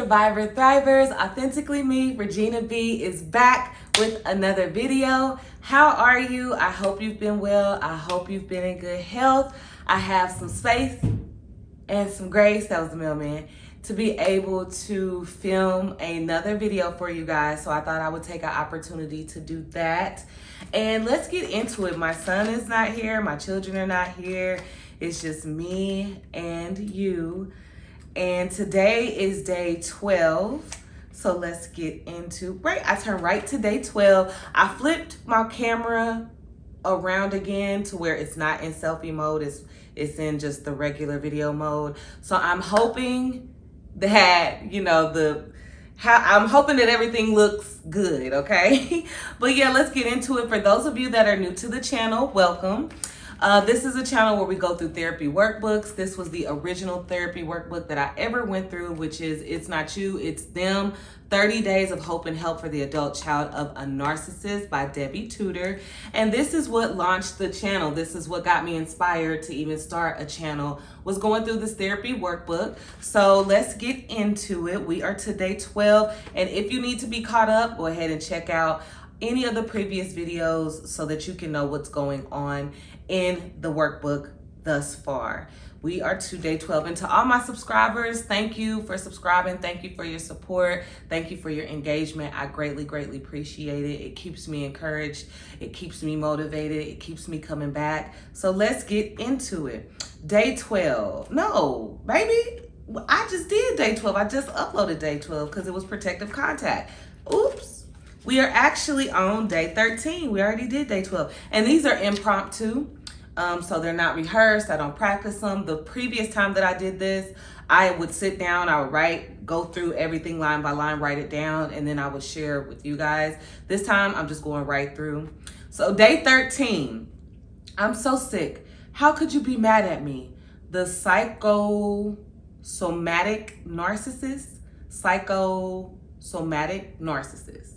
Survivor Thrivers, Authentically Me, Regina B is back with another video. How are you? I hope you've been well. I hope you've been in good health. I have some space and some grace, that was the mailman, to be able to film another video for you guys. So I thought I would take an opportunity to do that. And let's get into it. My son is not here. My children are not here. It's just me and you. And today is day 12. So let's get into, I turned right to day 12. I flipped my camera around again to where it's not in selfie mode. It's in just the regular video mode. So I'm hoping that, I'm hoping that everything looks good, okay? But yeah, let's get into it. For those of you that are new to the channel, welcome. This is a channel where we go through therapy workbooks. This was the original therapy workbook that I ever went through, which is It's Not You, It's Them, 30 Days of Hope and Help for the Adult Child of a Narcissist by Debbie Tudor. And this is what launched the channel. This is what got me inspired to even start a channel, was going through this therapy workbook. So let's get into it. We are to day 12. And if you need to be caught up, go ahead and check out any of the previous videos so that you can know what's going on in the workbook thus far. We are to day 12. And to all my subscribers, thank you for subscribing. Thank you for your support. Thank you for your engagement. I greatly, greatly appreciate it. It keeps me encouraged. It keeps me motivated. It keeps me coming back. So let's get into it. Day 12. No, baby, I just did day 12. I just uploaded day 12 because it was protective contact. Oops. We are actually on day 13. We already did day 12. And these are impromptu. So they're not rehearsed. I don't practice them. The previous time that I did this, I would sit down, I would go through everything line by line, write it down, and then I would share it with you guys. This time I'm just going right through. So day 13, I'm so sick. How could you be mad at me? The psychosomatic narcissist. Psychosomatic narcissist.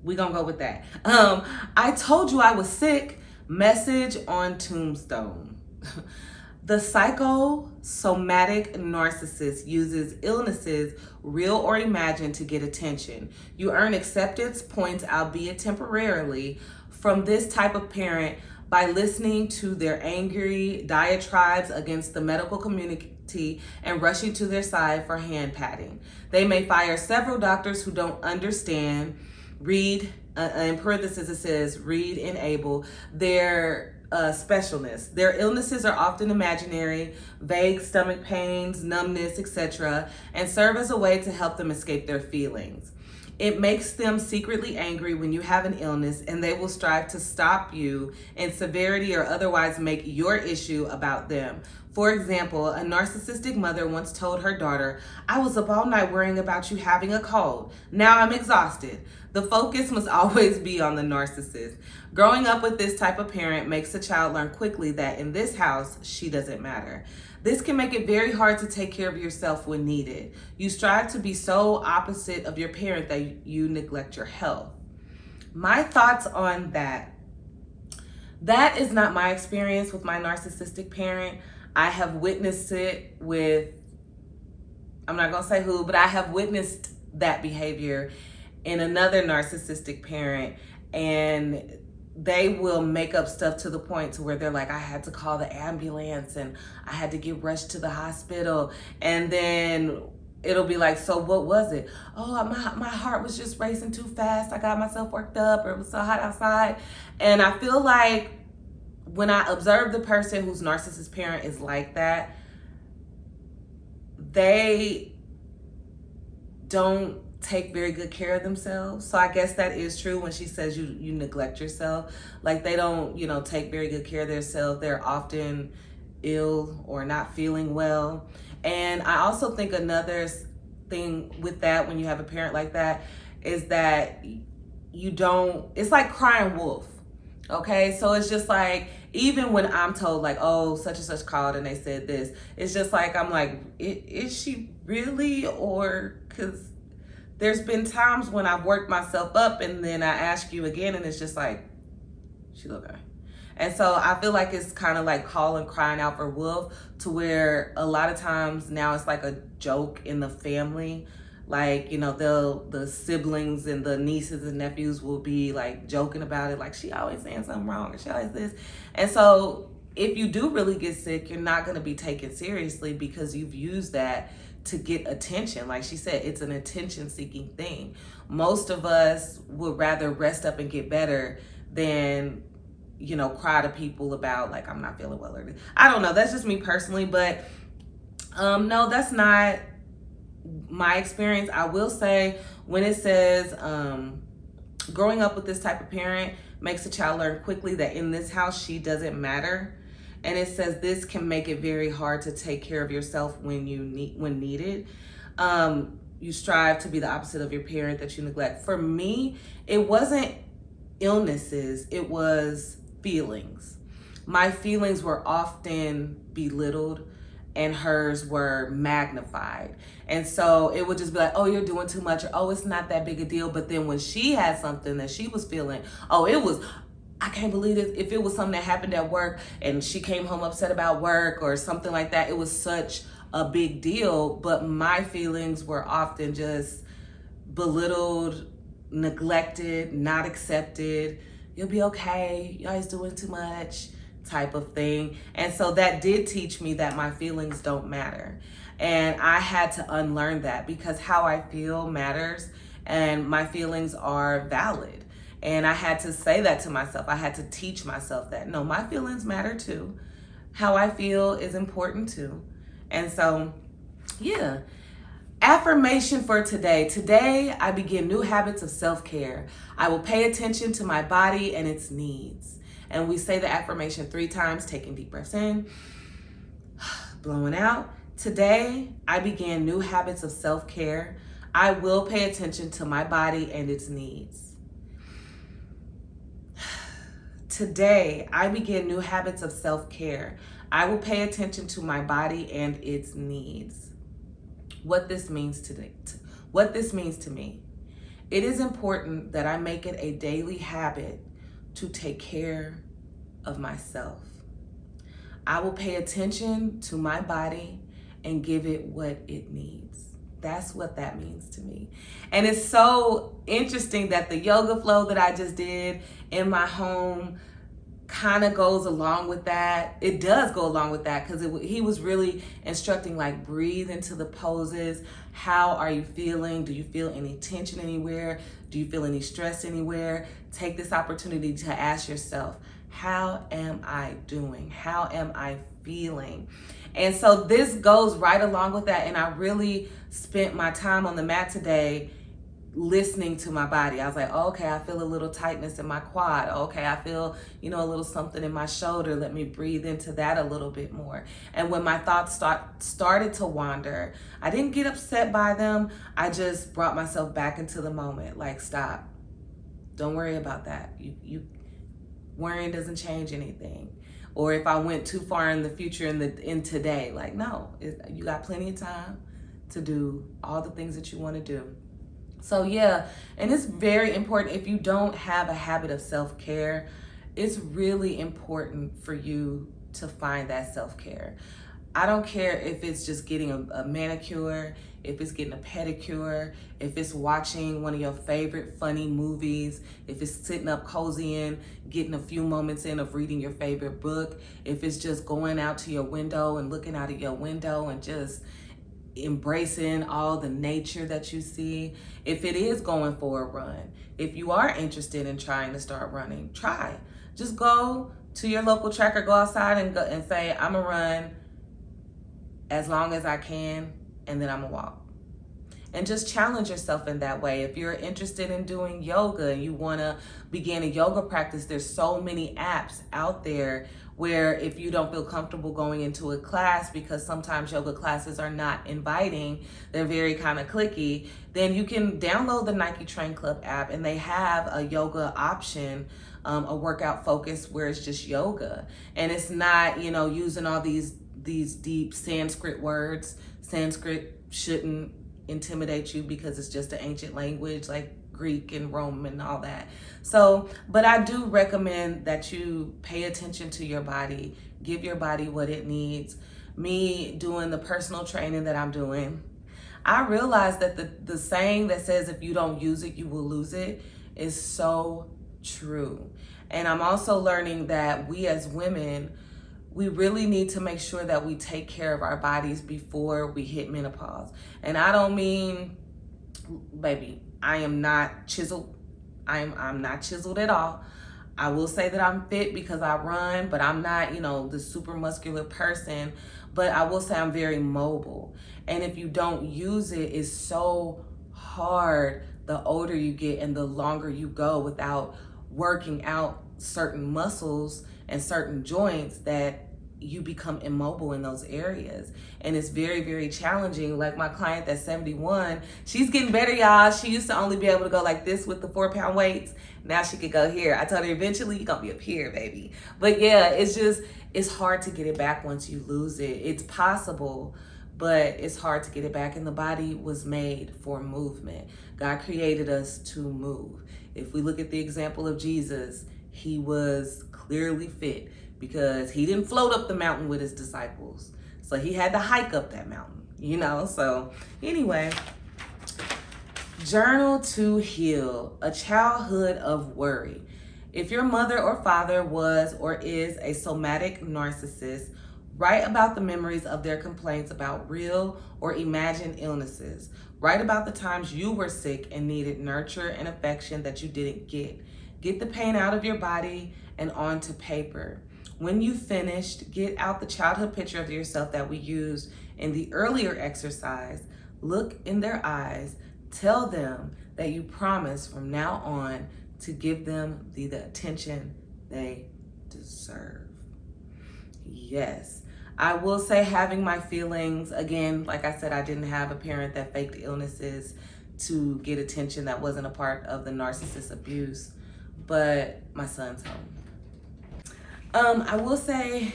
We're gonna go with that. I told you I was sick. Message on tombstone. The psychosomatic narcissist uses illnesses, real or imagined, to get attention. You earn acceptance points, albeit temporarily, from this type of parent by listening to their angry diatribes against the medical community and rushing to their side for hand patting. They may fire several doctors who don't understand, read, in parentheses it says, read and able, their specialness. Their illnesses are often imaginary, vague stomach pains, numbness, etc., and serve as a way to help them escape their feelings. It makes them secretly angry when you have an illness, and they will strive to stop you in severity or otherwise make your issue about them. For example, a narcissistic mother once told her daughter, "I was up all night worrying about you having a cold. Now I'm exhausted." The focus must always be on the narcissist. Growing up with this type of parent makes a child learn quickly that in this house, she doesn't matter. This can make it very hard to take care of yourself when needed. You strive to be so opposite of your parent that you neglect your health. My thoughts on that. That is not my experience with my narcissistic parent. I have witnessed it with, I'm not gonna say who, but I have witnessed that behavior in another narcissistic parent, and they will make up stuff to the point to where they're like, I had to call the ambulance and I had to get rushed to the hospital. And then it'll be like, so what was it? Oh, my heart was just racing too fast. I got myself worked up, or it was so hot outside. And I feel like when I observe the person whose narcissist parent is like that, they don't take very good care of themselves. So I guess that is true when she says you neglect yourself. Like, they don't, take very good care of themselves. They're often ill or not feeling well. And I also think another thing with that, when you have a parent like that, is that it's like crying wolf. Okay, so it's just like, even when I'm told like, oh, such and such called and they said this, it's just like, I'm like, is she really? Or, because there's been times when I've worked myself up and then I ask you again and it's just like, she's okay. And so I feel like it's kind of like Kaale and crying out for wolf, to where a lot of times now it's like a joke in the family. Like, you know, the siblings and the nieces and nephews will be like joking about it, like, she always saying something wrong, or she always this. And so if you do really get sick, you're not going to be taken seriously, because you've used that to get attention. Like she said, it's an attention seeking thing. Most of us would rather rest up and get better than, you know, cry to people about, like, I'm not feeling well, or I don't know. That's just me personally. But no, that's not my experience. I will say, when it says growing up with this type of parent makes a child learn quickly that in this house she doesn't matter, and it says this can make it very hard to take care of yourself when needed. You strive to be the opposite of your parent that you neglect. For me, it wasn't illnesses, it was feelings. My feelings were often belittled and hers were magnified. And so it would just be like, oh, you're doing too much, or oh, it's not that big a deal. But then when she had something that she was feeling, oh, it was, I can't believe it. If it was something that happened at work and she came home upset about work or something like that, it was such a big deal. But my feelings were often just belittled, neglected, not accepted. You'll be okay, you're always doing too much, type of thing. And so that did teach me that my feelings don't matter. And I had to unlearn that, because how I feel matters and my feelings are valid. And I had to say that to myself. I had to teach myself that, no, my feelings matter too. How I feel is important too. And so, yeah. Affirmation for today. Today, I begin new habits of self-care. I will pay attention to my body and its needs. And we say the affirmation 3 times, taking deep breaths in, blowing out. Today, I begin new habits of self-care. I will pay attention to my body and its needs. Today, I begin new habits of self-care. I will pay attention to my body and its needs. What this means to me. It is important that I make it a daily habit to take care of myself. I will pay attention to my body and give it what it needs. That's what that means to me. And it's so interesting that the yoga flow that I just did in my home kind of goes along with that. It does go along with that, because he was really instructing, like, breathe into the poses. How are you feeling? Do you feel any tension anywhere? Do you feel any stress anywhere? Take this opportunity to ask yourself, how am I doing? How am I feeling? And so this goes right along with that. And I really spent my time on the mat today listening to my body. I was like, oh, okay, I feel a little tightness in my quad. Okay, I feel, a little something in my shoulder. Let me breathe into that a little bit more. And when my thoughts started to wander, I didn't get upset by them. I just brought myself back into the moment. Like, stop. Don't worry about that. You worrying doesn't change anything. Or if I went too far in the future, in today, like, no, you got plenty of time to do all the things that you want to do. So yeah, and it's very important. If you don't have a habit of self-care, it's really important for you to find that self-care. I don't care if it's just getting a manicure, if it's getting a pedicure, if it's watching one of your favorite funny movies, if it's sitting up cozy and getting a few moments in of reading your favorite book, if it's just going out to your window and looking out of your window and just embracing all the nature that you see. If it is going for a run, if you are interested in trying to start running, try. Just go to your local track or go outside and say, I'm gonna run as long as I can, and then I'm gonna walk. And just challenge yourself in that way. If you're interested in doing yoga and you wanna begin a yoga practice, there's so many apps out there where if you don't feel comfortable going into a class, because sometimes yoga classes are not inviting, they're very kind of cliquey, then you can download the Nike Train Club app, and they have a yoga option, a workout focus where it's just yoga. And it's not, using all these deep Sanskrit words. Sanskrit shouldn't intimidate you because it's just an ancient language. Like, Greek and Rome and all that. So, but I do recommend that you pay attention to your body, give your body what it needs. Me doing the personal training that I'm doing, I realized that the saying that says if you don't use it, you will lose it is so true. And I'm also learning that we as women, we really need to make sure that we take care of our bodies before we hit menopause. And I don't mean, baby, I am not chiseled. I'm not chiseled at all. I will say that I'm fit because I run, but I'm not, the super muscular person. But I will say I'm very mobile. And if you don't use it, it's so hard the older you get and the longer you go without working out certain muscles and certain joints that you become immobile in those areas. And it's very, very challenging. Like my client that's 71, she's getting better, y'all. She used to only be able to go like this with the 4-pound weights. Now she could go here. I told her eventually you're gonna be up here, baby. But yeah, it's hard to get it back once you lose it. It's possible, but it's hard to get it back. And the body was made for movement. God created us to move. If we look at the example of Jesus, he was clearly fit because he didn't float up the mountain with his disciples. So he had to hike up that mountain, So anyway, journal to heal, a childhood of worry. If your mother or father was or is a somatic narcissist, write about the memories of their complaints about real or imagined illnesses. Write about the times you were sick and needed nurture and affection that you didn't get. Get the pain out of your body and onto paper. When you finished, get out the childhood picture of yourself that we used in the earlier exercise. Look in their eyes. Tell them that you promise from now on to give them the attention they deserve. Yes. I will say having my feelings, again, like I said, I didn't have a parent that faked illnesses to get attention. That wasn't a part of the narcissist abuse, but my son's home. I will say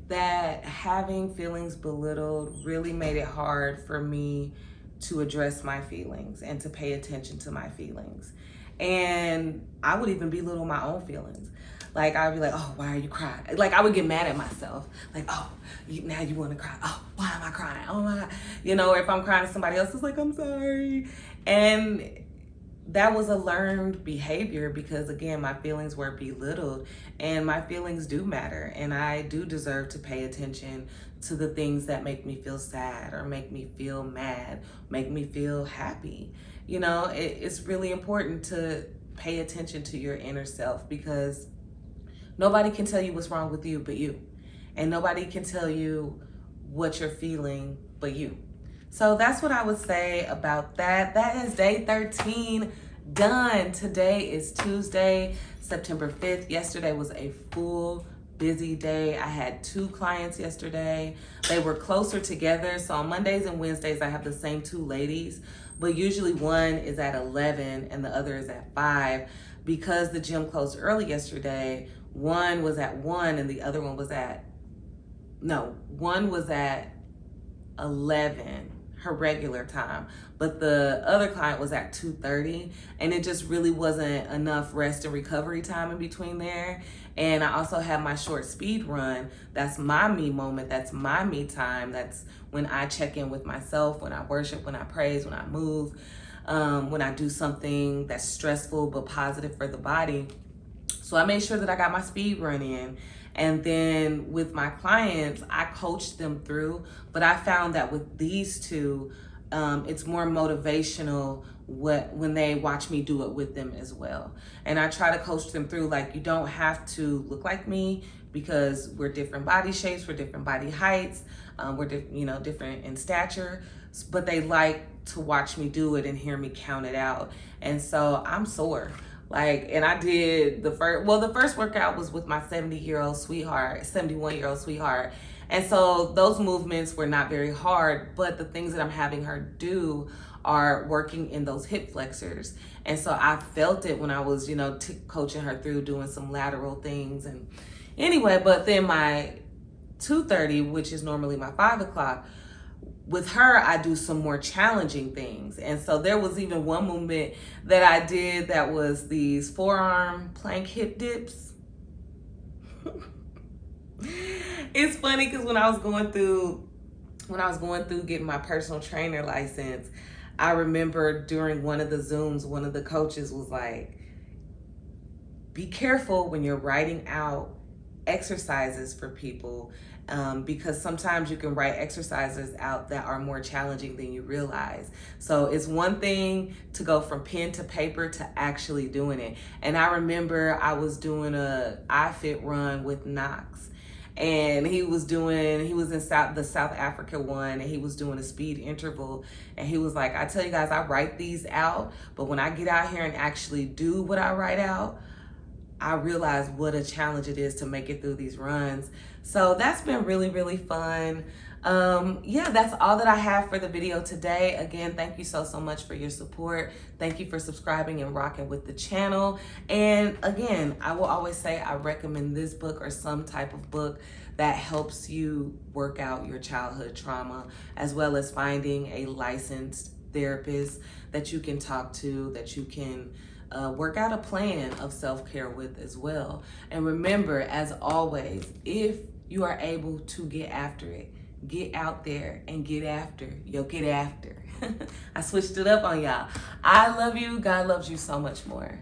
that having feelings belittled really made it hard for me to address my feelings and to pay attention to my feelings. And I would even belittle my own feelings. Like, I'd be like, oh, why are you crying? Like, I would get mad at myself. Like, oh, now you want to cry. Oh, why am I crying? Oh, my God. Or if I'm crying to somebody else, it's like, I'm sorry. And that was a learned behavior because, again, my feelings were belittled. And my feelings do matter. And I do deserve to pay attention to the things that make me feel sad or make me feel mad, make me feel happy. It's really important to pay attention to your inner self because nobody can tell you what's wrong with you but you. And nobody can tell you what you're feeling but you. So that's what I would say about that. That is day 13 done. Today is Tuesday, September 5th. Yesterday was a full busy day. I had 2 clients yesterday. They were closer together. So on Mondays and Wednesdays, I have the same 2 ladies, but usually one is at 11 and the other is at 5. Because the gym closed early yesterday, one was at 1 and the other one was at 11, her regular time, but the other client was at 2:30, and it just really wasn't enough rest and recovery time in between there. And I also have my short speed run. That's my me moment. That's my me time. That's when I check in with myself, when I worship, when I praise, when I move, when I do something that's stressful but positive for the body. So I made sure that I got my speed run in. And then with my clients, I coached them through, but I found that with these 2, it's more motivational when they watch me do it with them as well. And I try to coach them through, like, you don't have to look like me because we're different body shapes, we're different body heights, we're different in stature, but they like to watch me do it and hear me count it out. And so I'm sore. And I did the first workout was with my 71-year-old sweetheart. And so those movements were not very hard, but the things that I'm having her do are working in those hip flexors. And so I felt it when I was, coaching her through doing some lateral things. And anyway, but then my 2:30, which is normally my 5 o'clock, with her, I do some more challenging things. And so there was even one movement that I did that was these forearm plank hip dips. It's funny because when I was going through getting my personal trainer license, I remember during one of the Zooms, one of the coaches was like, be careful when you're writing out exercises for people, because sometimes you can write exercises out that are more challenging than you realize. So it's one thing to go from pen to paper to actually doing it. And I remember I was doing a iFit run with Knox, and he was in the South Africa one, and he was doing a speed interval, and he was like, I tell you guys, I write these out, but when I get out here and actually do what I write out, I realize what a challenge it is to make it through these runs. So that's been really, really fun. Yeah, that's all that I have for the video today. Again, thank you so much for your support. Thank you for subscribing and rocking with the channel. And again, I will always say I recommend this book or some type of book that helps you work out your childhood trauma, as well as finding a licensed therapist that you can talk to, that you can work out a plan of self-care with as well. And remember, as always, if you are able to get after it, get out there and get after. Get after. I switched it up on y'all. I love you. God loves you so much more.